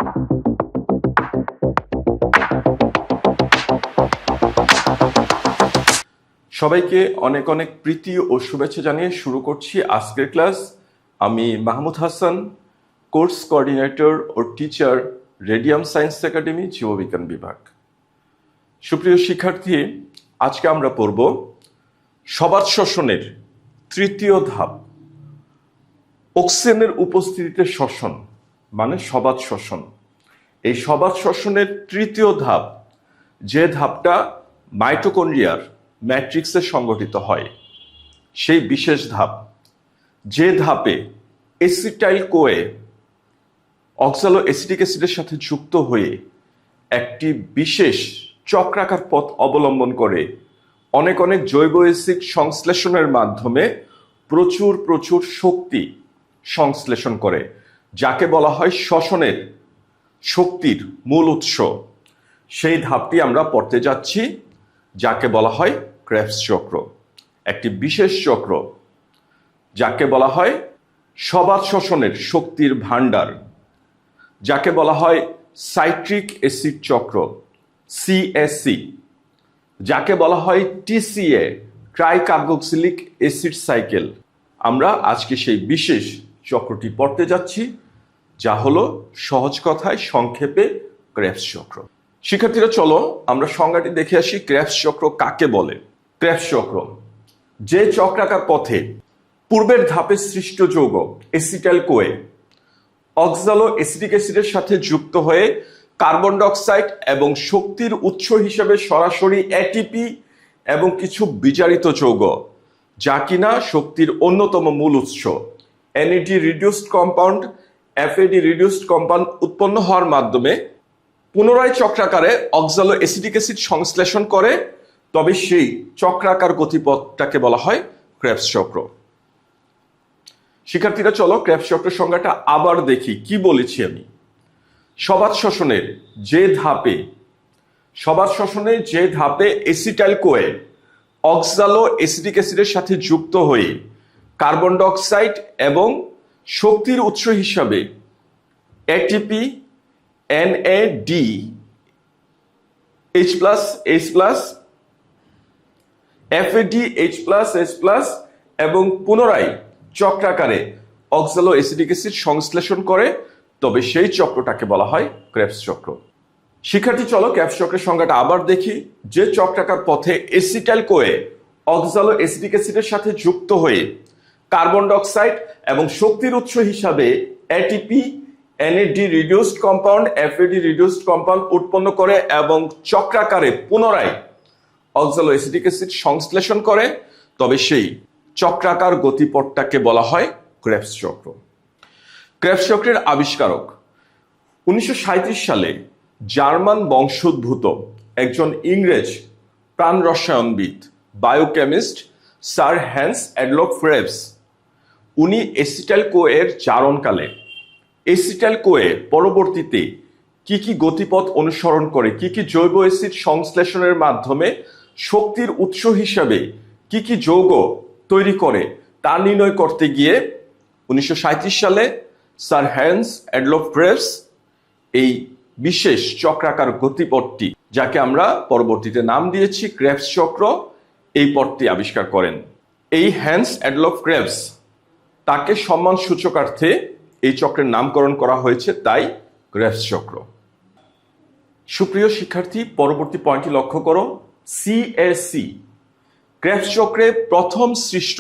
সবাইকে অনেক অনেক প্রীতি ও শুভেচ্ছা জানিয়ে শুরু করছি আজকের ক্লাস। আমি মাহমুদ হাসান, কোর্স কোঅর্ডিনেটর ও টিচার, রেডিয়াম সায়েন্স একাডেমি, জীববিজ্ঞান বিভাগ। সুপ্রিয় শিক্ষার্থী, আজকে আমরা পড়ব সবাত শ্বসনের তৃতীয় ধাপ, অক্সিজেনের উপস্থিতিতে শ্বসন মানে সবাত শ্বসন। এই সবাত শ্বসনের তৃতীয় ধাপ, যে ধাপটা মাইটোকন্ড্রিয়ার ম্যাট্রিক্সে সংগঠিত হয়, সেই বিশেষ ধাপ, যে ধাপে এসিটাইল কোয়ে অক্সালো এসিটিক অ্যাসিডের সাথে যুক্ত হয়ে একটি বিশেষ চক্রাকার পথ অবলম্বন করে অনেক অনেক জৈব অ্যাসিড সংশ্লেষণের মাধ্যমে প্রচুর প্রচুর শক্তি সংশ্লেষণ করে, যাকে বলা হয় শ্বসনের শক্তির মূল উৎস। সেই ধাপটি আমরা পড়তে যাচ্ছি, যাকে বলা হয় ক্রেবস চক্র। একটি বিশেষ চক্র যাকে বলা হয় সবাত শ্বসনের শক্তির ভাণ্ডার, যাকে বলা হয় সাইট্রিক অ্যাসিড চক্র সিএসসি, যাকে বলা হয় টিসিএ ট্রাইকার্বক্সিলিক অ্যাসিড সাইকেল। আমরা আজকে সেই বিশেষ চক্রটি পড়তে যাচ্ছি, যা হলো সহজ কথায় সংক্ষেপে ক্রেবস চক্র। শিক্ষার্থীরা, চলো আমরা সংজ্ঞাটি দেখে আসি। ক্রেবস চক্র কাকে বলে? ক্রেবস চক্র যে চক্রাকার পথে পূর্বের ধাপে সৃষ্ট যৌগ এসিটাইল কোয়ে অক্সালো এসিটিক অ্যাসিডের সাথে যুক্ত হয়ে কার্বন ডাইঅক্সাইড এবং শক্তির উৎস হিসেবে সরাসরি এটিপি এবং কিছু বিজারিত যৌগ, যা কিনা শক্তির অন্যতম মূল উৎস, NAD reduced compound, FAD reduced compound উৎপন্ন হওয়ার মাধ্যমে পুনরায় চক্রাকারে অক্সালো এসিটিক অ্যাসিড সংশ্লেষণ করে, তবে সেই চক্রাকার গতিপথটাকে বলা হয় ক্রেবস চক্র। শিক্ষার্থীরা, চলো ক্রেবস চক্রের সংজ্ঞাটা আবার দেখি। কি বলেছি আমি? সবাত শ্বসনের যে ধাপে এসিটাইল কোয়ে অক্সালো এসিটিক অ্যাসিডের সাথে যুক্ত হয়ে কার্বন ডাইঅক্সাইড এবং শক্তির উৎস হিসাবে ATP, NAD, H+, FAD, H+, এবং পুনরায় চক্রাকারে অক্সালো এসিটিক অ্যাসিড সংশ্লেষণ করে, তবে সেই চক্রটাকে বলা হয় ক্রেবস চক্র। শিক্ষার্থী, চলো ক্রেবস চক্রের সংজ্ঞাটা আবার দেখি। যে চক্রাকার পথে এসিটাইল কোয়ে অক্সালো এসিটিক অ্যাসিডের সাথে যুক্ত হয়ে কার্বন ডাইঅক্সাইড এবং শক্তির উৎস হিসাবে ATP, NAD reduced compound, FAD reduced compound উৎপন্ন করে এবং চক্রাকারে পুনরায় অক্সালো এসিটিক অ্যাসিড সংশ্লেষণ করে, তবে সেই চক্রাকার গতিপথটাকে বলা হয় ক্রেবস চক্র। ক্রেবস চক্রের আবিষ্কারক 1937 সালে জার্মান বংশোদ্ভূত একজন ইংরেজ প্রাণ রসায়নবিদ, biochemist sir Hans Adolf Krebs. উনি এসিটাইল কোয়ের জারণকালে এসিটাইল কোয়ে পরবর্তীতে কি কি গতিপথ অনুসরণ করে, কি কি জৈব অ্যাসিড সংশ্লেষণের মাধ্যমে শক্তির উৎস হিসাবে কি কি যৌগ তৈরি করে, তা নির্ণয় করতে গিয়ে 1937 সালে স্যার হ্যান্স অ্যাডলফ ক্রেবস এই বিশেষ চক্রাকার গতিপথটি, যাকে আমরা পরবর্তীতে নাম দিয়েছি ক্রেবস চক্র, এই পথটি আবিষ্কার করেন। এই হ্যান্স অ্যাডলফ ক্রেবস, তাকে সম্মান সূচকার্থে এই চক্রের নামকরণ করা হয়েছে, তাই ক্রেবস চক্র। সুপ্রিয় শিক্ষার্থী, পরবর্তী পয়েন্টটি লক্ষ্য করো। সিএসি ক্রেবস চক্রে প্রথম সৃষ্ট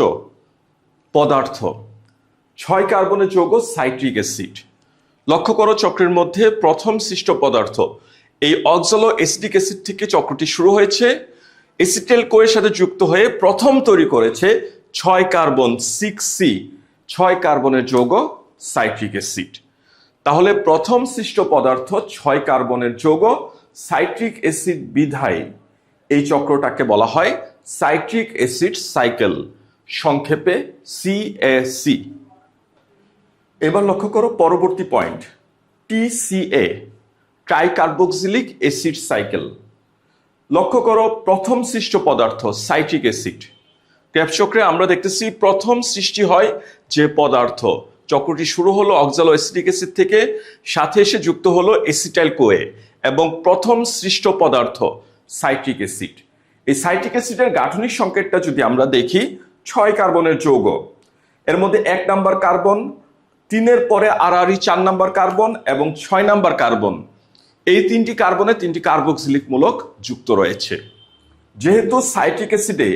পদার্থ 6 কার্বনের যৌগ সাইট্রিক অ্যাসিড। লক্ষ্য করো, চক্রের মধ্যে প্রথম সৃষ্ট পদার্থ এই অক্সালো এসিটিক অ্যাসিড থেকে চক্রটি শুরু হয়েছে। এসিটাইল কোয়ের সাথে যুক্ত হয়ে প্রথম তৈরি করেছে 6 কার্বন 6C 6 কার্বনের যৌগ সাইট্রিক অ্যাসিড। তাহলে প্রথম সৃষ্ট পদার্থ 6 কার্বনের যৌগ সাইট্রিক অ্যাসিড বিধায় এই চক্রটাকে বলা হয় সাইট্রিক অ্যাসিড সাইকেল, সংক্ষেপে সিএসি। এবার লক্ষ্য করো পরবর্তী পয়েন্ট, টিসিএ ট্রাইকার্বক্সিলিক অ্যাসিড সাইকেল। লক্ষ্য করো প্রথম সৃষ্ট পদার্থ সাইট্রিক অ্যাসিড। ক্রেবস চক্রে আমরা দেখতেছি প্রথম সৃষ্টি হয় যে পদার্থ চক্রটি শুরু হলো অক্সালো এসিটিক অ্যাসিড থেকে, সাথে এসে যুক্ত হলো এসিটাইল কোয়ে এবং প্রথম সৃষ্ট পদার্থ সাইট্রিক অ্যাসিড। এই সাইট্রিক অ্যাসিডের গাঠনিক সংকেতটা যদি আমরা দেখি, 6 কার্বনের যৌগ, এর মধ্যে 1 নাম্বার কার্বন, 3-এর পরে আড়াআড়ি 4 নাম্বার কার্বন এবং 6 নাম্বার কার্বন, এই 3টি কার্বনে 3টি কার্বক্সিলিক মূলক যুক্ত রয়েছে। যেহেতু সাইট্রিক অ্যাসিডে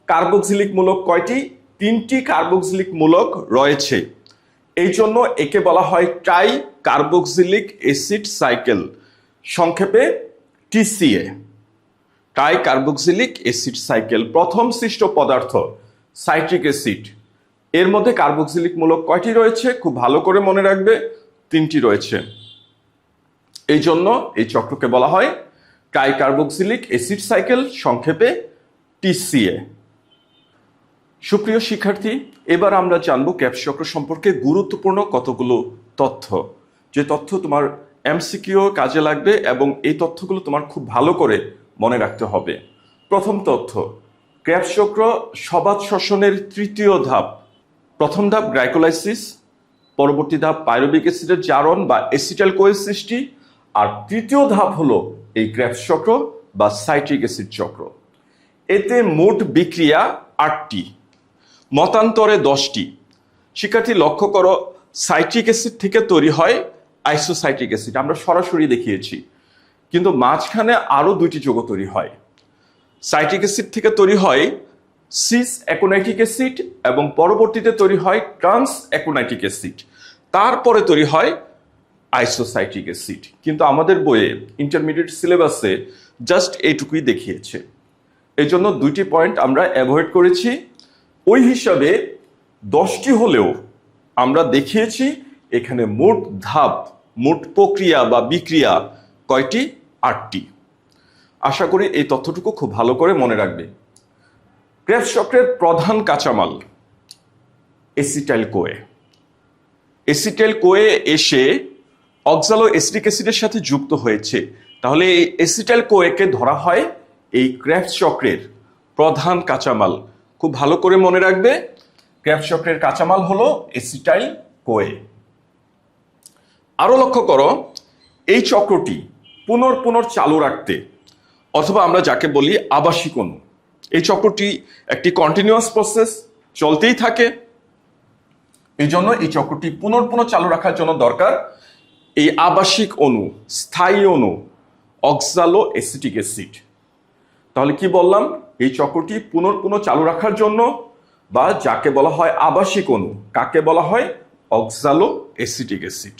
কার্বক্সিলিক মূলক কয়টি? 3টি কার্বক্সিলিক মূলক রয়েছে, এই জন্য একে বলা হয় ট্রাই কার্বক্সিলিক অ্যাসিড সাইকেল, সংক্ষেপে TCA. Try carboxylic acid cycle, প্রথম সৃষ্ট পদার্থ সাইট্রিক অ্যাসিড, এর মধ্যে কার্বক্সিলিক মূলক কয়টি রয়েছে? খুব ভালো করে মনে রাখবে, 3টি রয়েছে। এই জন্য এই চক্রকে বলা হয় ট্রাই কার্বক্সিলিক অ্যাসিড সাইকেল, সংক্ষেপে টিসিএ। সুপ্রিয় শিক্ষার্থী, এবার আমরা জানবো ক্রেবস চক্র সম্পর্কে গুরুত্বপূর্ণ কতগুলো তথ্য, যে তথ্য তোমার এমসিকিউ কাজে লাগবে এবং এই তথ্যগুলো তোমার খুব ভালো করে মনে রাখতে হবে। প্রথম তথ্য, ক্রেবস চক্র সবাত শ্বসনের 3য় ধাপ। প্রথম ধাপ গ্লাইকোলাইসিস, পরবর্তী ধাপ পাইরুভিক অ্যাসিডের জারণ বা এসিটাইল কোয়ের সৃষ্টি, আর 3য় ধাপ হলো এই ক্রেবস চক্র বা সাইট্রিক অ্যাসিড চক্র। এতে মোট বিক্রিয়া 8টি, মতান্তরে 10টি। শিক্ষার্থী লক্ষ্য করো, সাইট্রিক অ্যাসিড থেকে তৈরি হয় আইসোসাইট্রিক অ্যাসিড, আমরা সরাসরি দেখিয়েছি, কিন্তু মাঝখানে আরো 2টি যৌগ তৈরি হয়। সাইট্রিক অ্যাসিড থেকে তৈরি হয় সিস অ্যাকোনাইটিক অ্যাসিড এবং পরবর্তীতে তৈরি হয় ট্রান্স অ্যাকোনাইটিক অ্যাসিড, তারপরে তৈরি হয় আইসোসাইট্রিক অ্যাসিড। কিন্তু আমাদের বইয়ে ইন্টারমিডিয়েট সিলেবাসে জাস্ট এইটুকুই দেখিয়েছে, এই জন্য 2টি পয়েন্ট আমরা অ্যাভয়েড করেছি। ওই হিসাবে 10টি হলেও আমরা দেখিয়েছি এখানে মোট ধাপ, মোট প্রক্রিয়া বা বিক্রিয়া কয়টি? 8টি। আশা করি এই তথ্যটুকু খুব ভালো করে মনে রাখবে। ক্রেবস চক্রের প্রধান কাঁচামাল এসিটাইল কোয়ে। এসিটাইল কোয়ে এসে অক্সালো এসিটিক অ্যাসিডের সাথে যুক্ত হয়েছে, তাহলে এই এসিটাইল কোয়েকে ধরা হয় এই ক্রেবস চক্রের প্রধান কাঁচামাল। খুব ভালো করে মনে রাখবে, ক্রেবস চক্রের কাঁচামাল হলো এসিটাইল কোয়ে। আরো লক্ষ্য করো, এই চক্রটি পুনর চালু রাখতে, অথবা আমরা যাকে বলি আবাসিক অণু, এই চক্রটি একটি কন্টিনিউয়াস প্রসেস, চলতেই থাকে। এই জন্য এই চক্রটি পুনর চালু রাখার জন্য দরকার এই আবাসিক অণু, স্থায়ী অণু অক্সালো এসিটিক অ্যাসিড। তাহলে কি বললাম? এই চক্রটি পুনর চালু রাখার জন্য বা যাকে বলা হয় আবাসিক অণু, কাকে বলা হয়? অক্সালো এসিটিক অ্যাসিড।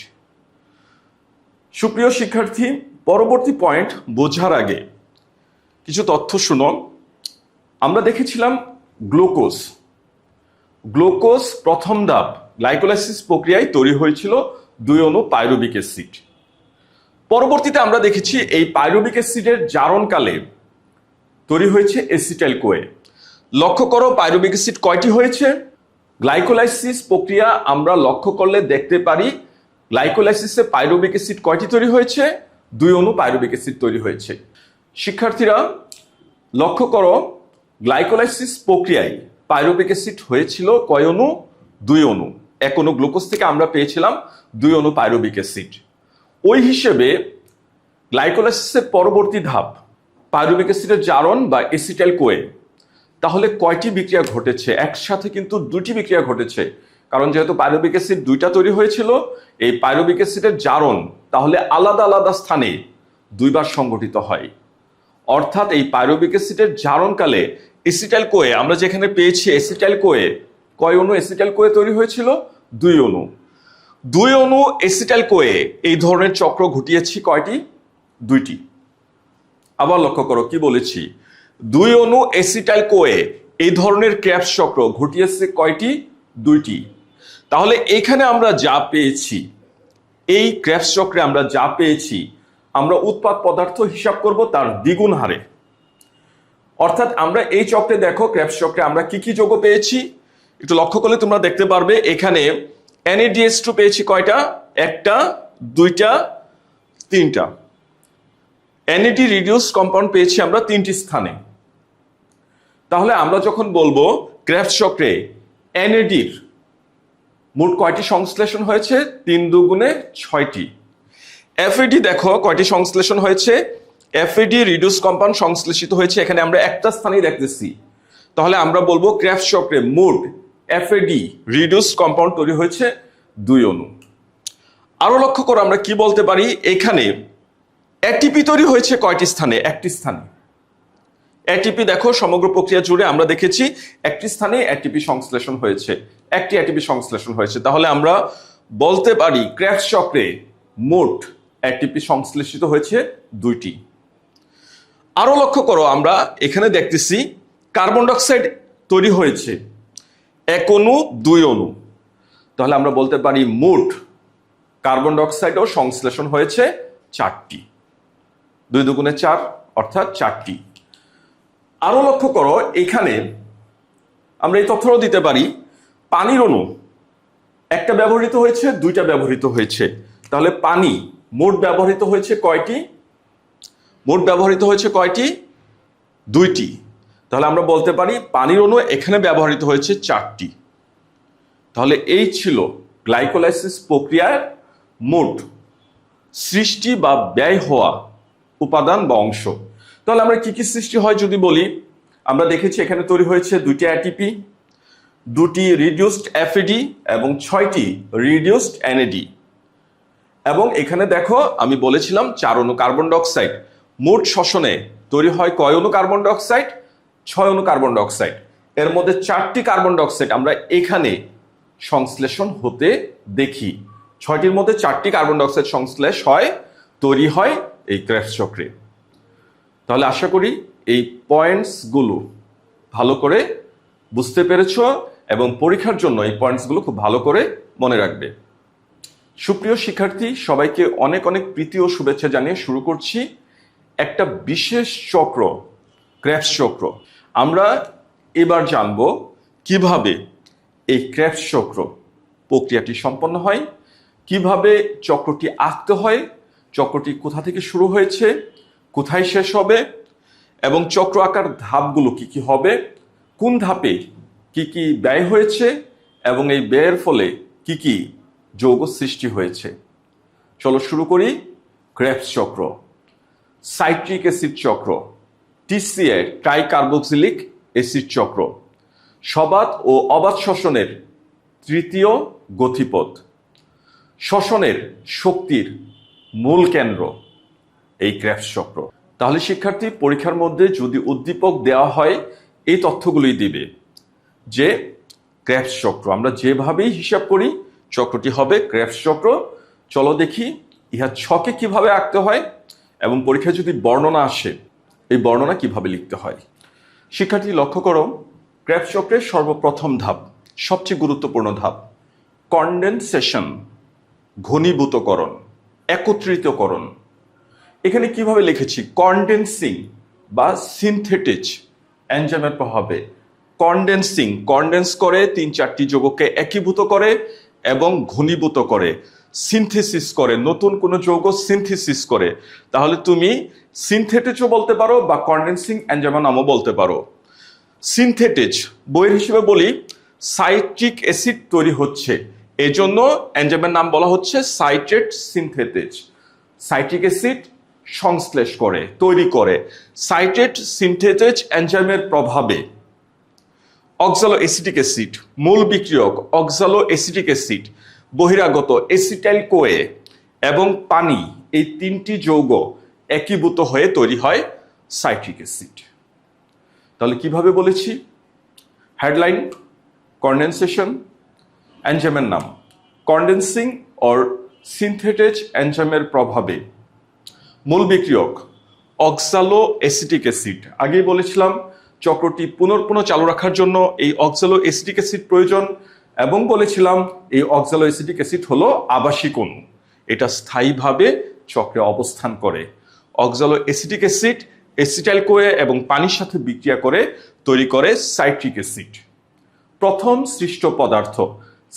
সুপ্রিয় শিক্ষার্থী, পরবর্তী পয়েন্ট বোঝার আগে কিছু তথ্য শুনো। আমরা দেখেছিলাম গ্লুকোজ। গ্লুকোজ প্রথম ধাপ গ্লাইকোলাইসিস প্রক্রিয়ায় তৈরি হয়েছিল 2 অণু পাইরুভিক অ্যাসিড। পরবর্তীতে আমরা দেখেছি এই পাইরুভিক অ্যাসিডের জারণকালে তৈরি হয়েছে এসিটাইল কোয়ে। লক্ষ্য করো, পাইরুভিক অ্যাসিড কয়টি হয়েছে? গ্লাইকোলাইসিস প্রক্রিয়া আমরা লক্ষ্য করলে দেখতে পারি গ্লাইকোলাইসিসে পাইরুভিক অ্যাসিড কয়টি তৈরি হয়েছে? 2 অণু পাইরুভিক অ্যাসিড তৈরি হয়েছে। শিক্ষার্থীরা লক্ষ্য করো, গ্লাইকোলাইসিস প্রক্রিয়ায় পাইরুভিক অ্যাসিড হয়েছিল কয় অণু? 2 অণু। 1 অণু গ্লুকোজ থেকে আমরা পেয়েছিলাম 2 অণু পাইরুভিক অ্যাসিড। ওই হিসেবে গ্লাইকোলাইসিসের পরবর্তী ধাপ পাইরুভিক অ্যাসিডের জারণ বা এসিটাইল কোয়ে, তাহলে কয়টি বিক্রিয়া ঘটেছে? একসাথে কিন্তু 2টি বিক্রিয়া ঘটেছে, কারণ যেহেতু পাইরুভিক অ্যাসিড 2টা তৈরি হয়েছিল, এই পাইরুভিক অ্যাসিডের জারণ তাহলে আলাদা স্থানে 2বার সংঘটিত হয়। অর্থাৎ এই পাইরুভিক অ্যাসিডের জারণকালে এসিটাইল কোয়ে আমরা যেখানে পেয়েছি এসিটাইল কোয়ে, কয় অণু এসিটাইল কোয়ে তৈরি হয়েছিল? 2 অণু। 2 অণু এসিটাইল কোয়ে এই ধরনের চক্র ঘটিয়েছি কয়টি? 2টি। আবার লক্ষ্য করো কি বলেছি, 2 অণু এসিটাইল কোয়ে এই ধরনের ক্রেবস চক্র ঘটিয়েছে কয়টি? 2টি। তাহলে এখানে আমরা যা পেয়েছি, এই ক্রেবস চক্রে আমরা যা পেয়েছি, আমরা উৎপাদ পদার্থ হিসাব করব তার দ্বিগুণ হারে। অর্থাৎ আমরা এই চক্রে দেখো, ক্রেবস চক্রে আমরা কি যৌগ পেয়েছি একটু লক্ষ্য করলে তোমরা দেখতে পারবে। এখানে NADH2 পেয়েছি কয়টা? 1টা, 2টা, 3টা। NAD রিডিউস কম্পাউন্ড পেয়েছি আমরা 3টি স্থানে। তাহলে আমরা যখন বলবো ক্রেবস চক্রে NAD-র মোট কয়টি সংশ্লেষণ হয়েছে? 3 দুগুণে 6টি। এফএডি দেখো কয়টি সংশ্লেষণ হয়েছে? এফএডি রিডিউস কম্পাউন্ড সংশ্লেষিত হয়েছে এখানে আমরা একটা স্থানেই দেখতেছি, তাহলে আমরা বলবো ক্রেবস চক্রে মোট এফএডি রিডিউস কম্পাউন্ড তৈরি হয়েছে 2 অণু। আরো লক্ষ্য করো আমরা কি বলতে পারি, এখানে এটিপি তৈরি হয়েছে কয়টি স্থানে? একটি স্থানে। এটিপি দেখো সমগ্র প্রক্রিয়া জুড়ে আমরা দেখেছি একটি স্থানে এটিপি সংশ্লেষণ হয়েছে, একটি এটিপি সংশ্লেষণ হয়েছে, তাহলে আমরা বলতে পারি ক্রেবস চক্রে মোট এটিপি সংশ্লেষিত হয়েছে 2টি। আরো লক্ষ্য করো আমরা এখানে দেখতেছি কার্বন ডাইঅক্সাইড তৈরি হয়েছে 1 অণু 2 অণু, তাহলে আমরা বলতে পারি মোট কার্বন ডাইঅক্সাইডও সংশ্লেষণ হয়েছে 4টি। 2 দুগুণে 4 অর্থাৎ 4টি। আরো লক্ষ্য করো এখানে আমরা এই তথ্যও দিতে পারি পানির অণু একটা ব্যবহৃত হয়েছে, 2টা ব্যবহৃত হয়েছে, তাহলে পানি মোট ব্যবহৃত হয়েছে কয়টি? মোট ব্যবহৃত হয়েছে কয়টি? 2টি। তাহলে আমরা বলতে পারি পানির অণু এখানে ব্যবহৃত হয়েছে 4টি। তাহলে এই ছিল গ্লাইকোলাইসিস প্রক্রিয়ার মোট সৃষ্টি বা ব্যয় হওয়া উপাদান বা অংশ। তাহলে আমরা কি কি সৃষ্টি হয় যদি বলি, আমরা দেখেছি এখানে তৈরি হয়েছে 2টি এটিপি, 2টি রিডিউসড এফএডি এবং 6টি রিডিউসড এনএডি। এবং এখানে দেখো আমি বলেছিলাম 4 অণু কার্বন ডাইঅক্সাইড, মোট শ্বসনে তৈরি হয় কয় অণু কার্বন ডাইঅক্সাইড? 6 অণু কার্বন ডাইঅক্সাইড। এর মধ্যে 4টি কার্বন ডাইঅক্সাইড আমরা এখানে সংশ্লেষণ হতে দেখি, 6টির মধ্যে 4টি কার্বন ডাইঅক্সাইড সংশ্লেষ হয়, তৈরি হয় এই ক্রেবস চক্রে। তাহলে আশা করি এই পয়েন্টসগুলো ভালো করে বুঝতে পেরেছো এবং পরীক্ষার জন্য এই পয়েন্টসগুলো খুব ভালো করে মনে রাখবে। সুপ্রিয় শিক্ষার্থী, সবাইকে অনেক অনেক প্রীতি ও শুভেচ্ছা জানিয়ে শুরু করছি একটা বিশেষ চক্র, ক্রেবস চক্র। আমরা এবার জানব কিভাবে এই ক্রেবস চক্র প্রক্রিয়াটি সম্পন্ন হয়, কিভাবে চক্রটি আঁকতে হয়, চক্রটি কোথা থেকে শুরু হয়েছে, কোথায় শেষ হবে, এবং চক্র আঁকার ধাপগুলো কি কি হবে, কোন ধাপে কি কি ব্যয় হয়েছে এবং এই ব্যয়ের ফলে কি কি যৌগ সৃষ্টি হয়েছে। চলো শুরু করি। ক্রেবস চক্র, সাইট্রিক অ্যাসিড চক্র, টিসিএ ট্রাইকার্বক্সিলিক অ্যাসিড চক্র, সবাত ও অবাত শ্বসনের তৃতীয় গতিপথ, শ্বসনের শক্তির মূল কেন্দ্র এই ক্রেবস চক্র। তাহলে শিক্ষার্থী পরীক্ষার মধ্যে যদি উদ্দীপক দেওয়া হয় এই তথ্যগুলোই দিবে যে ক্রেবস চক্র, আমরা যেভাবেই হিসাব করি চক্রটি হবে ক্রেবস চক্র। চলো দেখি ইহা ছকে কিভাবে আঁকতে হয় এবং পরীক্ষায় যদি বর্ণনা আসে এই বর্ণনা কিভাবে লিখতে হয়। শিক্ষার্থী লক্ষ্য করো, ক্রেবস চক্রের সর্বপ্রথম ধাপ, সবচেয়ে গুরুত্বপূর্ণ ধাপ, কনডেনসেশন, ঘনীভূতকরণ, একত্রিতকরণ। এখানে কিভাবে লিখেছি? কনডেন্সিং বা সিনথেটিজ এনজাইমের প্রভাবে কনডেন্সিং, কনডেন্স করে 3-4টি যৌগকে একীভূত করে এবং ঘনীভূত করে, সিনথেসিস করে, নতুন কোনো যৌগ সিনথেসিস করে। তাহলে তুমি সিনথেটিজও বলতে পারো বা কনডেন্সিং এনজাইমের নামও বলতে পারো। সিনথেটিজ বইয়ের হিসেবে বলি সাইট্রিক অ্যাসিড তৈরি হচ্ছে, এজন্য এনজাইমের নাম বলা হচ্ছে সাইট্রেট সিনথেটিজ। সাইট্রিক অ্যাসিড সংশ্লেষ করে, তৈরি করে। সাইট্রেট সিনথেটিজ এনজাইমের প্রভাবে অক্সালো অ্যাসিটিক অ্যাসিড, মূল বিক্রিয়ক অক্সালো অ্যাসিটিক অ্যাসিড, বহিরাগত এসিটাইল কোয়ে এবং পানি, এই 3টি যৌগ একীভূত হয়ে তৈরি হয় সাইট্রিক অ্যাসিড। তাহলে কিভাবে বলেছি? হেডলাইন কনডেনসেশন, এনজাইমের নাম কনডেন্সিং অর সিনথেটিজ এনজাইমের প্রভাবে, মূল বিক্রিয়ক অক্সালো অ্যাসিটিক অ্যাসিড। আগেই বলেছিলাম চক্রটি পুনর্পুন চালু রাখার জন্য এই অক্সালো অ্যাসিটিক অ্যাসিড প্রয়োজন, এবং বলেছিলাম এই অক্সালো অ্যাসিটিক অ্যাসিড হলো আবাসিক অণু, এটা স্থায়ীভাবে চক্রে অবস্থান করে। অক্সালো অ্যাসিটিক অ্যাসিড এসিটাইল কোয়ে এবং পানির সাথে বিক্রিয়া করে তৈরি করে সাইট্রিক অ্যাসিড। প্রথম সৃষ্ট পদার্থ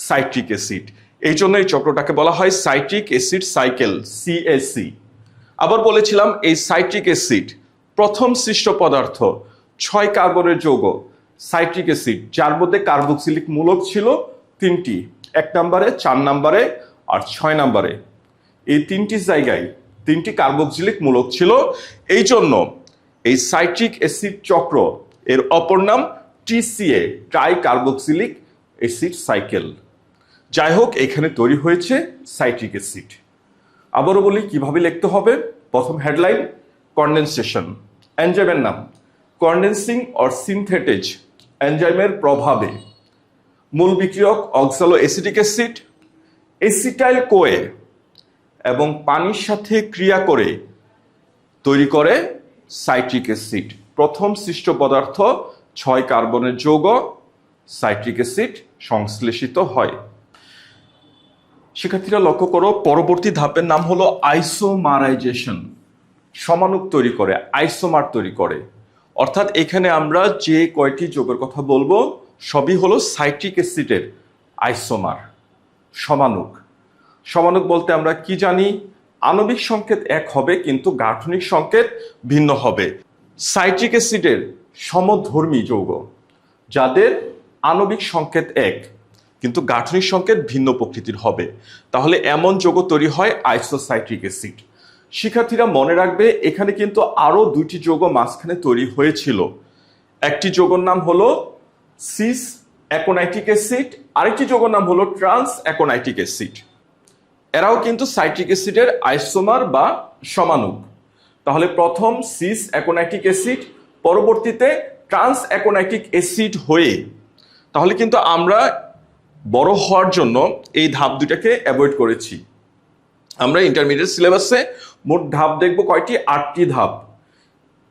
সাইট্রিক অ্যাসিড, এই জন্য এই চক্রটাকে বলা হয় সাইট্রিক অ্যাসিড সাইকেল, সিএসি। আবার বলেছিলাম এই সাইট্রিক অ্যাসিড প্রথম সৃষ্ট পদার্থ 6 কার্বনের যৌগ সাইট্রিক অ্যাসিড, যার মধ্যে কার্বক্সিলিক মূলক ছিল 3টি 1 নম্বরে, 4 নম্বরে আর 6 নম্বরে এই তিনটি জায়গায় তিনটি কার্বক্সিলিক মূলক ছিল। এই জন্য এই সাইট্রিক অ্যাসিড চক্র এর অপর নাম TCA, try carboxylic acid cycle. যাই হোক, এখানে তৈরি হয়েছে সাইট্রিক অ্যাসিড। আবারও বলি কিভাবে লিখতে হবে। প্রথম হেডলাইন, কনডেনসেশন। এনজাইমের নাম কনডেন্সিং অর সিনথেটেজ, এনজাইমের প্রভাবে মূল বিক্রিয়ক অক্সালো অ্যাসিটিক অ্যাসিড, এসিটাইল কোয়ে এবং পানির সাথে ক্রিয়া করে তৈরি করে সাইট্রিক অ্যাসিড। প্রথম সৃষ্ট পদার্থ 6 কার্বনের যৌগ সাইট্রিক অ্যাসিড সংশ্লেষিত হয়। শিক্ষার্থীরা লক্ষ্য করো, পরবর্তী ধাপের নাম হলো আইসোমারাইজেশন। সমাণুক তৈরি করে, আইসোমার তৈরি করে। অর্থাৎ এখানে আমরা যে কয়টি যৌগের কথা বলবো সবই হলো সাইট্রিক অ্যাসিডের আইসোমার, সমাণুক। সমাণুক বলতে আমরা কি জানি? আণবিক সংকেত এক হবে কিন্তু গাঠনিক সংকেত ভিন্ন হবে। সাইট্রিক অ্যাসিডের সমধর্মী যৌগ যাদের আণবিক সংকেত এক কিন্তু গাঠনিক সংকেত ভিন্ন প্রকৃতির হবে, তাহলে এমন যৌগ তৈরি হয় আইসোসাইট্রিক অ্যাসিড। শিক্ষার্থীরা মনে রাখবে, এখানে কিন্তু আরো 2টি যৌগ মাঝখানে তৈরি হয়েছিল। একটি যৌগের নাম হলো সিস অ্যাকোনাইটিক অ্যাসিড, আরেকটি যৌগের নাম হলো ট্রান্স অ্যাকোনাইটিক অ্যাসিড। এরাও কিন্তু সাইট্রিক অ্যাসিডের আইসোমার বা সমাণুক। তাহলে প্রথম সিস অ্যাকোনাইটিক অ্যাসিড, পরবর্তীতে ট্রান্স অ্যাকোনাইটিক অ্যাসিড হয়ে, তাহলে কিন্তু আমরা বড় হওয়ার জন্য এই ধাপ দুটাকে অ্যাভয়েড করেছি। আমরা ইন্টারমিডিয়েট সিলেবাসে মোট ধাপ দেখব কয়টি? 8টি ধাপ।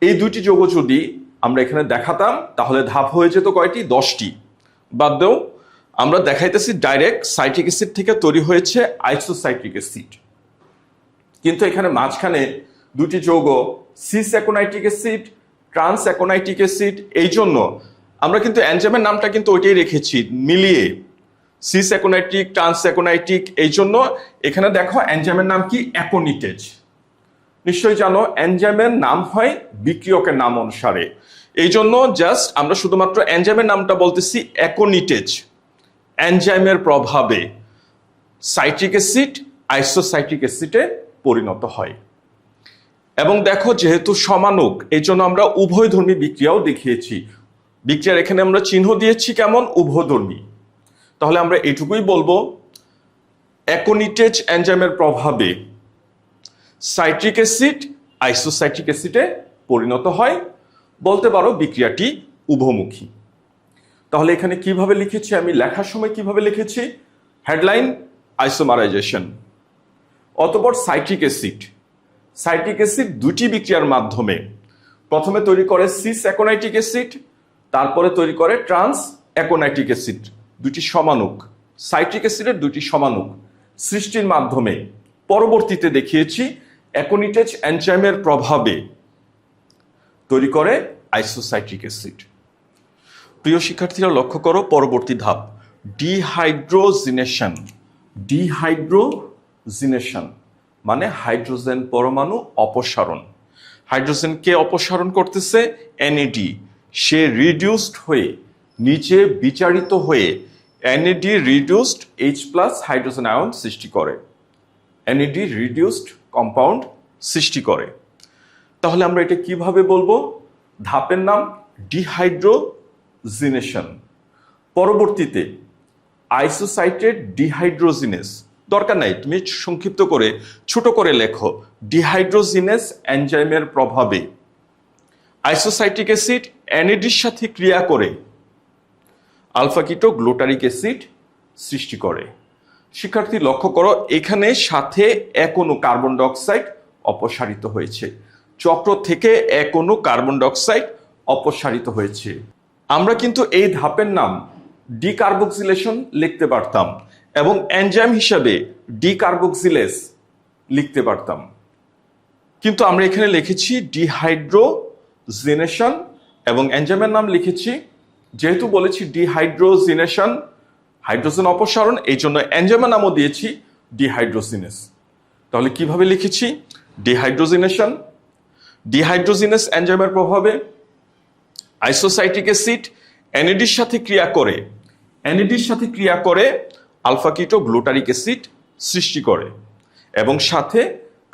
এই 2টি যৌগ যদি আমরা এখানে দেখাতাম তাহলে ধাপ হয়ে যেত কয়টি? 10টি। বাদ দেও, আমরা দেখাইতেছি ডাইরেক্ট সাইট্রিক অ্যাসিড থেকে তৈরি হয়েছে আইসোসাইট্রিক অ্যাসিড। কিন্তু এখানে মাঝখানে 2টি যৌগ সিস অ্যাকোনাইটিক অ্যাসিড, ট্রান্স অ্যাকোনাইটিক অ্যাসিড, এই জন্য আমরা কিন্তু এনজাইমের নামটা কিন্তু ওইটাই রেখেছি মিলিয়ে, সিস অ্যাকোনাইটিক, ট্রান্স অ্যাকোনাইটিক। এই জন্য এখানে দেখো এনজাইমের নাম কি? অ্যাকোনিটেজ। নিশ্চয়ই জানো এনজাইমের নাম হয় বিক্রিয়কের নাম অনুসারে। এই জন্য জাস্ট আমরা শুধুমাত্র এনজাইমের নামটা বলতেছি অ্যাকোনিটেজ। এনজাইমের প্রভাবে সাইট্রিক অ্যাসিড আইসোসাইট্রিক অ্যাসিডে পরিণত হয়। এবং দেখো, যেহেতু সমাণুক এই জন্য আমরা উভয়ধর্মী বিক্রিয়াও দেখিয়েছি। বিক্রিয়ার এখানে আমরা চিহ্ন দিয়েছি কেমন? উভয়ধর্মী। তাহলে আমরা এটুকুই বলবো, অ্যাকোনিটেজ এনজাইমের প্রভাবে সাইট্রিক অ্যাসিড আইসোসাইট্রিক অ্যাসিডে পরিণত হয়। বলতে পারো বিক্রিয়াটি উভমুখী। তাহলে এখানে কিভাবে লিখেছি আমি? লেখার সময় কিভাবে লিখেছি? হেডলাইন আইসোমারাইজেশন। অতঃপর সাইট্রিক অ্যাসিড। সাইট্রিক অ্যাসিড 2টি বিক্রিয়ার মাধ্যমে প্রথমে তৈরি করে সিস অ্যাকোনাইটিক অ্যাসিড, তারপরে তৈরি করে ট্রান্স অ্যাকোনাইটিক অ্যাসিড। 2টি সমাণুক, সাইট্রিক অ্যাসিডের 2টি সমাণুক সৃষ্টির মাধ্যমে পরবর্তীতে দেখিয়েছি অ্যাকোনিটেজ এনজাইমের প্রভাবে তৈরি করে আইসোসাইট্রিক অ্যাসিড। প্রিয় শিক্ষার্থীরা লক্ষ্য করো, পরবর্তী ধাপ ডিহাইড্রোজিনেশন। ডিহাইড্রোজিনেশন মানে হাইড্রোজেন পরমাণু অপসারণ। হাইড্রোজেনকে অপসারণ করতেছে এনএডি। সে রিডিউসড হয়ে নিচে বিচারিত হয়ে NAD reduced H+ hydrogen ion সৃষ্টি করে, এনএডি রিডিউসড কম্পাউন্ড সৃষ্টি করে। তাহলে আমরা এটা কিভাবে বলবো? ধাপের নাম ডিহাইড্রোজিনেশন। পরবর্তীতে আইসোসাইটেড ডিহাইড্রোজিনেস, দরকার নাই, তুমি সংক্ষিপ্ত করে ছোট করে লেখো, ডিহাইড্রোজিনেস এনজাইমের প্রভাবে আইসোসাইট্রিক অ্যাসিড এনএডির সাথে ক্রিয়া করে আলফা কিটো গ্লুটারিক অ্যাসিড সৃষ্টি করে। শিক্ষার্থী লক্ষ্য করো, এখানে সাথে এক অণু কার্বন ডাইঅক্সাইড অপসারিত হয়েছে। চক্র থেকে এক অণু কার্বন ডাইঅক্সাইড অপসারিত হয়েছে। আমরা কিন্তু এই ধাপের নাম ডিকার্বক্সিলেশন লিখতে পারতাম এবং এনজাইম হিসাবে ডিকার্বক্সিলেজ লিখতে পারতাম, কিন্তু আমরা এখানে লিখেছি ডিহাইড্রোজিনেশন এবং এনজাইমের নাম লিখেছি, যেহেতু বলেছি ডিহাইড্রোজিনেশন হাইড্রোজেন অপসারণ, এই জন্য এনজাইমের নামও দিয়েছি ডিহাইড্রোজিনেস। তাহলে কিভাবে লিখেছি? ডিহাইড্রোজিনেশন। ডিহাইড্রোজিনেস এনজাইমের প্রভাবে আইসোসাইট্রিক অ্যাসিড এনএডির সাথে ক্রিয়া করে আলফা কিটো গ্লুটারিক অ্যাসিড সৃষ্টি করে এবং সাথে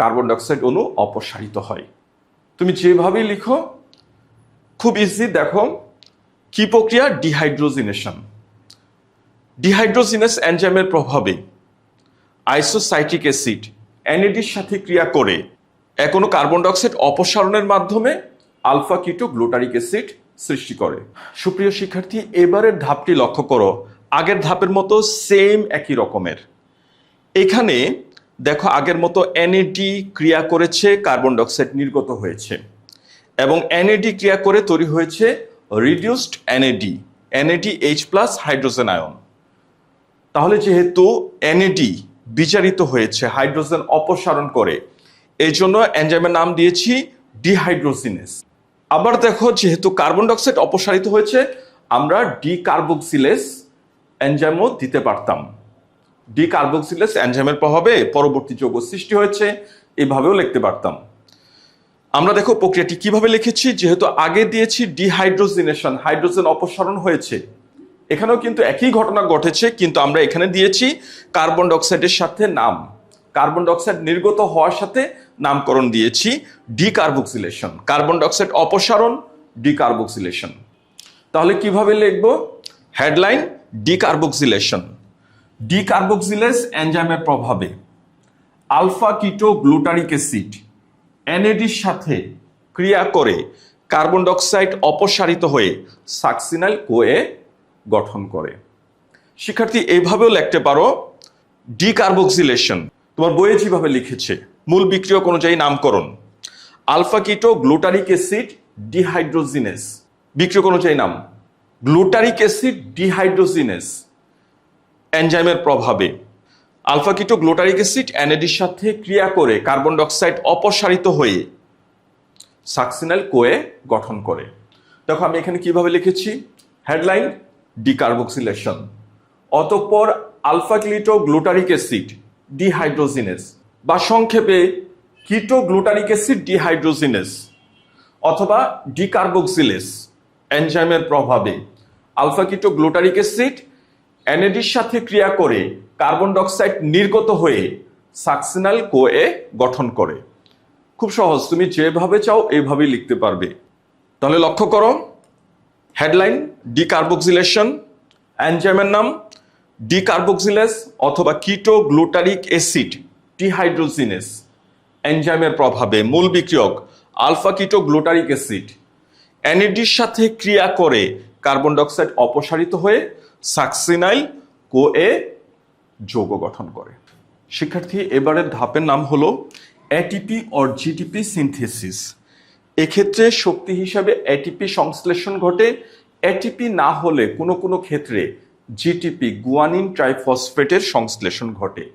কার্বন ডাইঅক্সাইড অণু অপসারিত হয়। তুমি যেভাবেই লিখো খুব ইজি। দেখো কি প্রক্রিয়া? ডিহাইড্রোজিনেশন। ডিহাইড্রোজিনেস এনজাইমের প্রভাবে আইসোসাইট্রিক অ্যাসিড এনএডির সাথে ক্রিয়া করে কোনো কার্বন ডাইঅক্সাইড অপসারণের মাধ্যমে আলফা কিটো গ্লুটারিক অ্যাসিড সৃষ্টি করে। সুপ্রিয় শিক্ষার্থী, এবারের ধাপটি লক্ষ্য করো, আগের ধাপের মতো সেম একই রকমের। এখানে দেখো আগের মতো এনএডি ক্রিয়া করেছে, কার্বন ডাইঅক্সাইড নির্গত হয়েছে এবং এনএডি ক্রিয়া করে তৈরি হয়েছে reduced NAD, NADH+ hydrogen ion. তাহলে যেহেতু এনএডি বিচারিত হয়েছে, হাইড্রোজেন অপসারণ করে, এই জন্য এনজাইমের নাম দিয়েছি ডিহাইড্রোজিনেস। আবার দেখো যেহেতু কার্বন ডাইঅক্সাইড অপসারিত হয়েছে, আমরা ডিকার্বক্সিলেস এনজাইমও দিতে পারতাম। ডিকার্বক্সিলেস এনজাইমের প্রভাবে পরবর্তী যৌগ সৃষ্টি হয়েছে, এভাবেও লিখতে পারতাম। আমরা দেখো প্রক্রিয়াটি কিভাবে লিখেছি। যেহেতু আগে দিয়েছি ডিহাইড্রোজিনেশন, হাইড্রোজেন অপসারণ হয়েছে, এখানেও কিন্তু একই ঘটনা ঘটেছে, কিন্তু আমরা এখানে দিয়েছি কার্বন ডাইঅক্সাইডের সাথে নাম, কার্বন ডাইঅক্সাইড নির্গত হওয়ার সাথে নামকরণ দিয়েছি ডিকার্বক্সিলেশন। কার্বন ডাইঅক্সাইড অপসারণ, ডিকার্বক্সিলেশন। তাহলে কিভাবে লিখব? Headline decarboxylation. ডিকার্বক্সিলেস এনজাইমের প্রভাবে আলফা কিটো গ্লুটারিক অ্যাসিড এনএডির সাথে ক্রিয়া করে কার্বন ডাইঅক্সাইড অপসারিত হয়ে সাকসিনাইল কোএ গঠন করে। শিক্ষার্থী এইভাবেও লিখতে পারো ডিকার্বক্সিলেশন। তোমার বইয়ে যেভাবে লিখেছে মূল বিক্রিয়ক অনুযায়ী নামকরণ alpha keto glutaric acid dehydrogenase, বিক্রিয়ক অনুযায়ী নাম গ্লুটারিক অ্যাসিড ডিহাইড্রোজিনেস এনজাইমের প্রভাবে আলফা কিটো গ্লুটারিক অ্যাসিড এনএডির সাথে ক্রিয়া করে কার্বন ডাইঅক্সাইড অপসারিত হয়ে সাকসিনাইল কোএ গঠন করে। দেখো আমি এখানে কিভাবে লিখেছি, হেডলাইন ডিকার্বক্সিলেশন, অতঃপর alpha keto glutaric acid dehydrogenase বা সংক্ষেপে কিটো গ্লুটারিক অ্যাসিড ডিহাইড্রোজিনেস অথবা ডিকার্বক্সিলেস এনজাইমের প্রভাবে আলফা কিটো গ্লুটারিক অ্যাসিড এনএডির সাথে ক্রিয়া করে কার্বন ডাইঅক্সাইড নির্গত হয়ে সাকসিনাইল কোএ গঠন করে। খুব সহজ, তুমি যেভাবে চাও এইভাবেই লিখতে পারবে। তাহলে লক্ষ্য করো, হেডলাইন ডিকার্বক্সিলেশন, এনজাইমের নাম ডিকার্বক্সিলেস অথবা কিটো গ্লুটারিক অ্যাসিড ডিহাইড্রোজিনেস এনজাইমের প্রভাবে মূল বিক্রিয়ক আলফা কিটো গ্লুটারিক অ্যাসিড এনএডির সাথে ক্রিয়া করে কার্বন ডাইঅক্সাইড অপসারিত হয়ে সাকসিনাইল কোএ যৌগ গঠন করে। শিক্ষার্থী, এবারের ধাপের নাম হলো এটিপি অর জিটিপি সিনথেসিস। এক্ষেত্রে শক্তি হিসাবে এটিপি সংশ্লেষণ ঘটে। এটিপি না হলে কোনো কোনো ক্ষেত্রে জিটিপি গুয়ানিন ট্রাইফসফেটের সংশ্লেষণ ঘটে।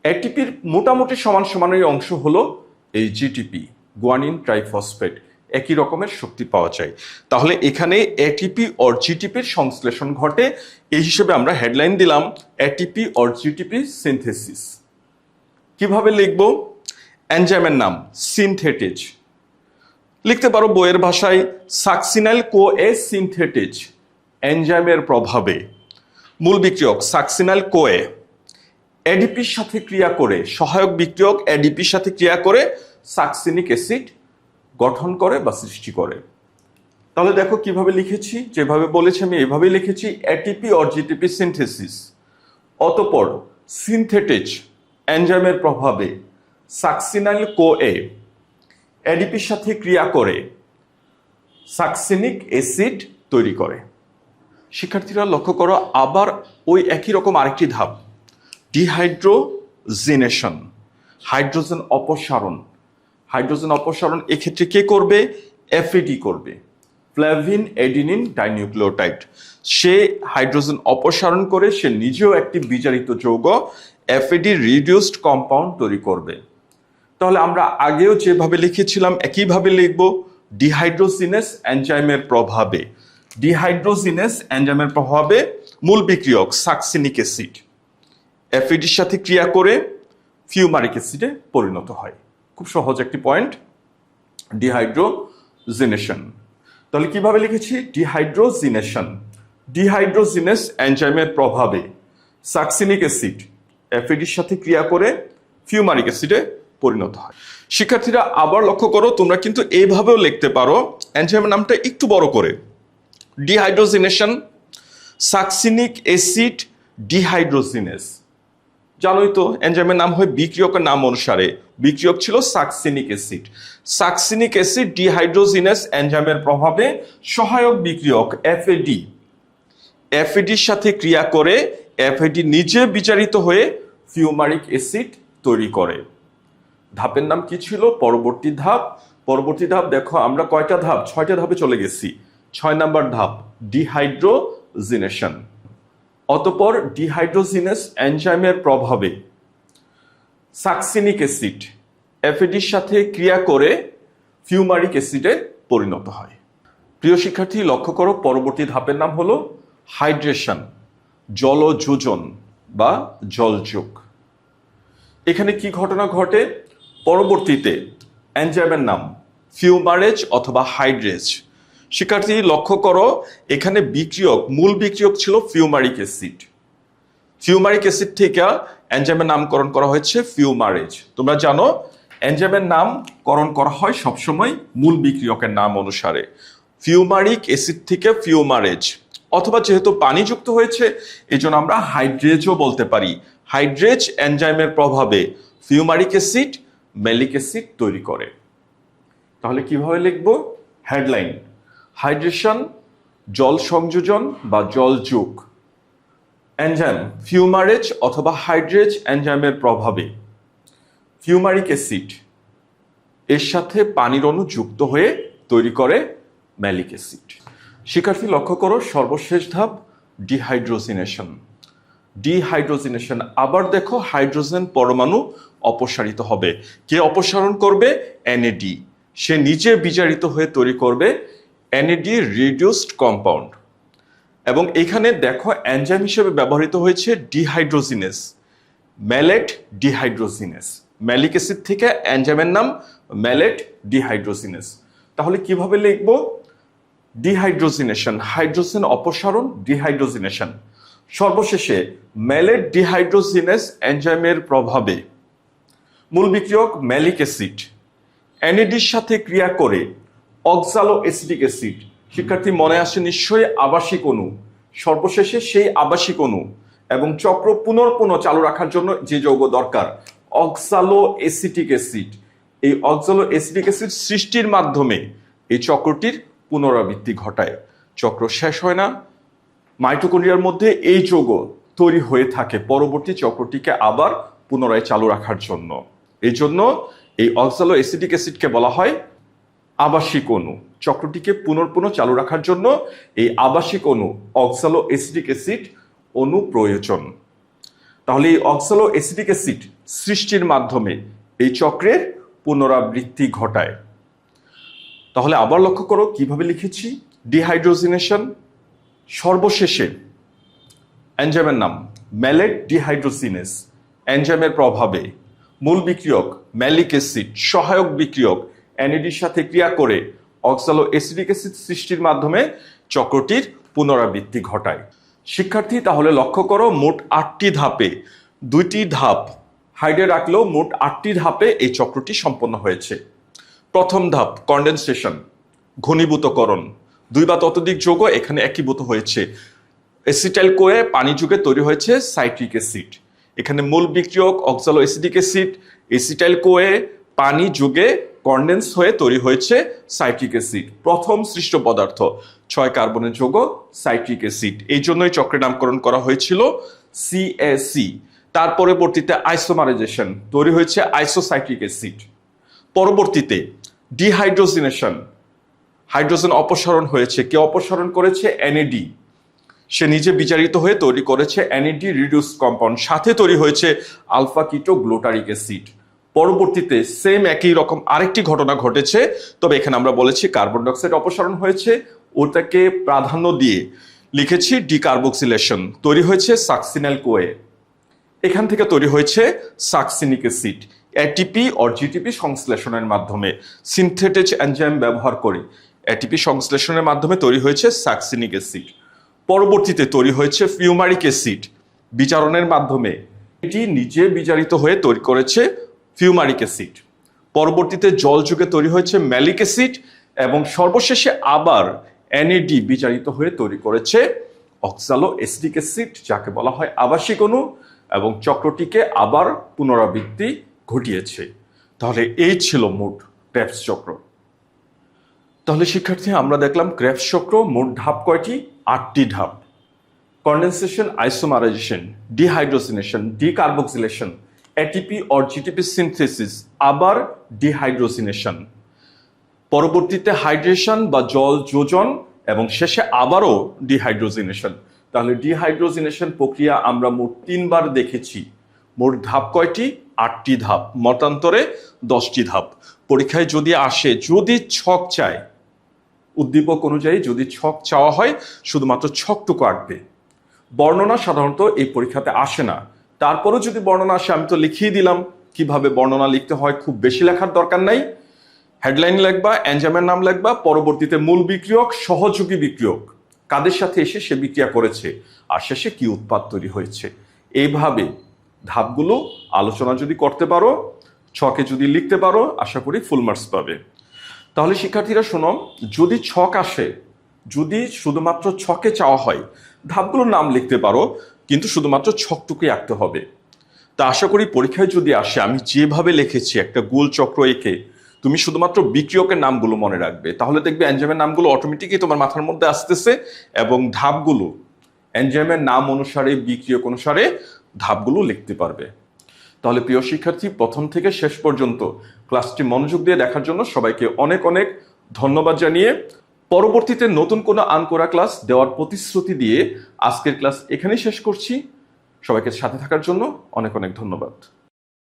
এটিপির মোটামুটি সমান সমানের অংশ হলো এই জিটিপি, গুয়ানিন ট্রাইফসফেট, একই রকমের শক্তি পাওয়া যায়। তাহলে এখানে এটিপি অর জিটিপির সংশ্লেষণ ঘটে, এই হিসেবে আমরা হেডলাইন দিলাম এটিপি অর জিটিপি সিনথেসিস। কিভাবে লিখব? এনজাইমের নাম সিনথেটেজ, লিখতে পারো বইয়ের ভাষায় সাকসিনাইল কোএ সিনথেটেজ এনজাইমের প্রভাবে মূল বিক্রিয়ক সাকসিনাইল কোএ এডিপির সাথে ক্রিয়া করে, সহায়ক বিক্রিয়ক এডিপির সাথে ক্রিয়া করে সাকসিনিক অ্যাসিড গঠন করে বা সৃষ্টি করে। তাহলে দেখো কিভাবে লিখেছি, যেভাবে বলেছি আমি এভাবেই লিখেছি এটিপি অর জিটিপি সিনথেসিস, অতঃপর সিনথেটেজ এনজাইমের প্রভাবে সাকসিনাইল কোএ এডিপির সাথে ক্রিয়া করে সাকসিনিক অ্যাসিড তৈরি করে। শিক্ষার্থীরা লক্ষ্য করো, আবার ওই একই রকম আরেকটি ধাপ ডিহাইড্রোজিনেশন, হাইড্রোজেন অপসারণ। হাইড্রোজেন অপসারণ এক্ষেত্রে কে করবে? এফএডি করবে, ফ্ল্যাভিন এডিনিন ডাইনিউক্লিওটাইড। সে হাইড্রোজেন অপসারণ করে সে নিজেও একটি বিজারিত যৌগ এফএডি রিডিউসড কম্পাউন্ড তৈরি করবে। তাহলে আমরা আগেও যেভাবে লিখেছিলাম একইভাবে লিখব ডিহাইড্রোজিনেস এনজাইমের প্রভাবে। ডিহাইড্রোজিনেস এনজাইমের প্রভাবে মূল বিক্রিয়ক সাকসিনিক অ্যাসিড এফএডির সাথে ক্রিয়া করে ফিউমারিক অ্যাসিডে পরিণত হয়। খুব সহজ একটি পয়েন্ট, ডিহাইড্রোজিনেশন। তাহলে কিভাবে লিখেছি? ডিহাইড্রোজিনেশন, ডিহাইড্রোজিনেস এনজাইমের প্রভাবে সাকসিনিক অ্যাসিড এফএডির সাথে ক্রিয়া করে ফিউমারিক অ্যাসিডে পরিণত হয়। শিক্ষার্থীরা আবার লক্ষ্য করো, তোমরা কিন্তু এইভাবেও লিখতে পারো এনজাইমের নামটা একটু বড় করে, ডিহাইড্রোজিনেশন সাকসিনিক অ্যাসিড ডিহাইড্রোজিনেস। জানোই তো এনজাইমের নাম হয় বিক্রিয়কের নাম অনুসারে, বিক্রিয়ক ছিল succinic acid. Succinic acid dehydrogenase এনজাইমের প্রভাবে সহায়ক বিক্রিয়ক এফএডি, এফএডির সাথে ক্রিয়া করে এফএডি নিজে বিচারিত হয়ে ফিউমারিক অ্যাসিড তৈরি করে। ধাপের নাম কি ছিল? পরবর্তী ধাপ। পরবর্তী ধাপ দেখো আমরা কয়টা ধাপ? 6টা ধাপে চলে গেছি। 6 নাম্বার ধাপ ডিহাইড্রোজিনেশন। অতঃপর ডিহাইড্রোজিনেস এনজাইমের প্রভাবে সাকসিনিক অ্যাসিড এফএডির সাথে ক্রিয়া করে ফিউমারিক অ্যাসিডে পরিণত হয়। প্রিয় শিক্ষার্থী লক্ষ্য করো, পরবর্তী ধাপের নাম হলো হাইড্রেশন, জলযোজন বা জলযোগ। এখানে কি ঘটনা ঘটে? পরবর্তীতে এনজাইমের নাম ফিউমারেজ অথবা হাইড্রেজ। শিক্ষার্থী লক্ষ্য করো, এখানে বিক্রিয়ক, মূল বিক্রিয়ক ছিল ফিউমারিক অ্যাসিড। ফিউমারিক অ্যাসিড থেকে এনজাইমের নামকরণ করা হয়েছে ফিউমারেজ। তোমরা জানো এনজাইমের নামকরণ করা হয় সবসময় মূল বিক্রিয়কের নাম অনুসারে। ফিউমারিক অ্যাসিড থেকে ফিউমারেজ, অথবা যেহেতু পানি যুক্ত হয়েছে এই জন্য আমরা হাইড্রেজও বলতে পারি। হাইড্রেজ এনজাইমের প্রভাবে ফিউমারিক অ্যাসিড ম্যালিক অ্যাসিড তৈরি করে। তাহলে কিভাবে লিখবো? হেডলাইন, হাইড্রেশন, জল সংযোজন বা জলযোগ, এনজাইম ফিউমারেজ অথবা হাইড্রেজ এনজাইমের প্রভাবে ফিউমারিক অ্যাসিড এর সাথে পানির অণু যুক্ত হয়ে তৈরি করে ম্যালিক অ্যাসিড। শিক্ষার্থী লক্ষ্য করো, সর্বশেষ ধাপ ডিহাইড্রোজিনেশন। ডিহাইড্রোজিনেশন, আবার দেখো হাইড্রোজেন পরমাণু অপসারিত হবে। কে অপসারণ করবে? এনএডি। সে নিজে বিজারিত হয়ে তৈরি করবে এনএডি রিডিউসড কম্পাউন্ড। এবং এখানে দেখো এনজাইম হিসেবে ব্যবহৃত হয়েছে dehydrogenase, mallet dehydrogenase. Malic acid থেকে এনজাইমের নাম ম্যালেট ডিহাইড্রোজিনেস। তাহলে কিভাবে লিখবো? ডিহাইড্রোজিনেশন, হাইড্রোজেন অপসারণ, ডিহাইড্রোজিনেশন। সর্বশেষে ম্যালেট ডিহাইড্রোজিনেস এনজাইমের প্রভাবে মূল বিক্রিয়ক ম্যালিক অ্যাসিড এনএডির সাথে ক্রিয়া করে অক্সালো অ্যাসিটিক অ্যাসিড। শিক্ষার্থী মনে আসে নিশ্চয়ই আবাসিক অণু। সর্বশেষে সেই আবাসিক অণু এবং চক্র পুনঃ চালু রাখার জন্য যে যৌগ দরকার, অক্সালো অ্যাসিটিক অ্যাসিড। এই অক্সালো অ্যাসিটিক অ্যাসিড সৃষ্টির মাধ্যমে এই চক্রটির পুনরাবৃত্তি ঘটায়। চক্র শেষ হয় না, মাইটোকন্ড্রিয়ার মধ্যে এই যৌগ তৈরি হয়ে থাকে পরবর্তী চক্রটিকে আবার পুনরায় চালু রাখার জন্য। এই জন্য এই অক্সালো অ্যাসিটিক অ্যাসিডকে বলা হয় আবাসিক অণু। চক্রটিকে পুনঃ চালু রাখার জন্য এই আবাসিক অণু অক্সালো অ্যাসিটিক অ্যাসিড অণু প্রয়োজন। তাহলে এই অক্সালো অ্যাসিটিক অ্যাসিড সৃষ্টির মাধ্যমে এই চক্রের পুনরাবৃত্তি ঘটায়। তাহলে আবার লক্ষ্য করো কিভাবে লিখেছি, ডিহাইড্রোজিনেশন। সর্বশেষে এনজাইমের নাম ম্যালেট ডিহাইড্রোজিনেস এনজাইমের প্রভাবে মূল বিক্রিয়ক ম্যালিক অ্যাসিড সহায়ক বিক্রিয়ক এনএডির সাথে ক্রিয়া করে অক্সালো অ্যাসিটিক অ্যাসিড সৃষ্টির মাধ্যমে চক্রটির পুনরাবৃত্তি ঘটায়। শিক্ষার্থী তাহলে লক্ষ্য করো, মোট 8টি ধাপে 2টি ধাপ হাইডে রাখলেও মোট 8টি ধাপে এই চক্রটি সম্পন্ন হয়েছে। প্রথম ধাপ কনডেনসেশন, ঘনীভূতকরণ। 2 বা ততোধিক যৌগ এখানে একীভূত হয়েছে। অ্যাসিটাইল কোয়ে পানি যুগে তৈরি হয়েছে সাইট্রিক অ্যাসিড। এখানে মূল বিক্রিয়ক অক্সালো অ্যাসিটিক অ্যাসিড, অ্যাসিটাইল কোয়ে পানি যুগে কনডেন্স হয়ে তৈরি হয়েছে সাইট্রিক অ্যাসিড। প্রথম সৃষ্ট পদার্থ 6 কার্বনের যৌগ সাইট্রিক অ্যাসিড। এই জন্যই চক্রের নামকরণ করা হয়েছিল সিএসি। তার পরবর্তীতে আইসোমারাইজেশন, তৈরি হয়েছে আইসোসাইট্রিক অ্যাসিড। পরবর্তীতে ডিহাইড্রোজিনেশন, হাইড্রোজেন অপসারণ হয়েছে। কে অপসারণ করেছে? এনএডি। সে নিজে বিচারিত হয়ে তৈরি করেছে এনএডি রিডিউসড কম্পাউন্ড, সাথে তৈরি হয়েছে আলফা কিটো গ্লুটারিক অ্যাসিড। পরবর্তীতে সেম একই রকম আরেকটি ঘটনা ঘটেছে, তবে এখানে আমরা বলেছি কার্বন ডাইঅক্সাইড অপসারণ হয়েছে, ওটাকে প্রাধান্য দিয়ে লিখেছি ডিকার্বক্সিলেশন, তৈরি হয়েছে সাকসিনাল কোয়ে। এখান থেকে তৈরি হয়েছে succinic acid. ATP or GTP সংশ্লেষণের মাধ্যমে সিনথেটিক এনজাইম ব্যবহার করে এটিপি সংশ্লেষণের মাধ্যমে তৈরি হয়েছে সাকসিনিক অ্যাসিড। পরবর্তীতে তৈরি হয়েছে ফিউমারিক অ্যাসিড। বিচারণের মাধ্যমে এটি নিজে বিজারিত হয়ে তৈরি করেছে ফিউমারিক অ্যাসিড, পরবর্তীতে জল যুগে তৈরি হয়েছে ম্যালিক অ্যাসিড এবং সর্বশেষে আবার এনএডি বিজারিত হয়ে তৈরি করেছে অক্সালো এসিটিক অ্যাসিড, যাকে বলা হয় আবাসিক অণু, এবং চক্রটিকে আবার পুনরাবৃত্তি ঘটিয়েছে। তাহলে এই ছিল মোট ক্রেবস চক্র। তাহলে শিক্ষার্থী, আমরা দেখলাম ক্রেবস চক্র মোট ধাপ কয়টি? 8টি ধাপ। Condensation, isomerisation, dehydrogenation, decarboxylation, ATP or GTP synthesis, আবার ডিহাইড্রোজিনেশন, পরবর্তীতে হাইড্রেশন বা জল যোজন, এবং শেষে আবারও ডিহাইড্রোজিনেশন। তাহলে ডিহাইড্রোজিনেশন প্রক্রিয়া আমরা মোট 3বার দেখেছি। মোট ধাপ কয়টি? 8টি ধাপ, মতান্তরে 10টি ধাপ। পরীক্ষায় যদি আসে, যদি ছক চায়, উদ্দীপক অনুযায়ী যদি ছক চাওয়া হয়, শুধুমাত্র ছকটুকু আঁকবে। বর্ণনা সাধারণত এই পরীক্ষাতে আসে না, তারপরেও যদি বর্ণনা আসে আমি তো লিখিয়ে দিলাম কিভাবে বর্ণনা লিখতে হয়, খুব বেশি লেখার দরকার নাই। হেডলাইন লিখবা, এনজাইমের নাম লিখবা, পরবর্তীতে মূল বিক্রিয়ক, সহযোগী বিক্রিয়ক, কাদের সাথে এসে সে বিক্রিয়া করেছে, আর শেষে কি উৎপাদ তৈরি হয়েছে। এইভাবে ধাপগুলো আলোচনা যদি করতে পারো, ছকে যদি লিখতে পারো, আশা করি ফুল মার্কস পাবে। তাহলে শিক্ষার্থীরা শোনো, যদি ছক আসে, যদি শুধুমাত্র ছকে চাওয়া হয়, ধাপগুলোর নাম লিখতে পারো, কিন্তু শুধুমাত্র ছকটুকুই আঁকতে হবে। তা আশা করি পরীক্ষায় যদি আসে, আমি যেভাবে লিখেছি একটা গোল চক্র এঁকে, তুমি শুধুমাত্র বিক্রিয়কের নামগুলো মনে রাখবে, তাহলে দেখবে এনজাইমের নামগুলো অটোমেটিকই তোমার মাথার মধ্যে আসতেছে, এবং ধাপগুলো এনজাইমের নাম অনুসারে, বিক্রিয়ক অনুসারে ধাপগুলো লিখতে পারবে। তাহলে প্রিয় শিক্ষার্থী, প্রথম থেকে শেষ পর্যন্ত ক্লাসটি মনোযোগ দিয়ে দেখার জন্য সবাইকে অনেক অনেক ধন্যবাদ জানিয়ে, পরবর্তীতে নতুন কোনো আনকোরা ক্লাস দেওয়ার প্রতিশ্রুতি দিয়ে আজকের ক্লাস এখানেই শেষ করছি। সবাইকে সাথে থাকার জন্য অনেক অনেক ধন্যবাদ।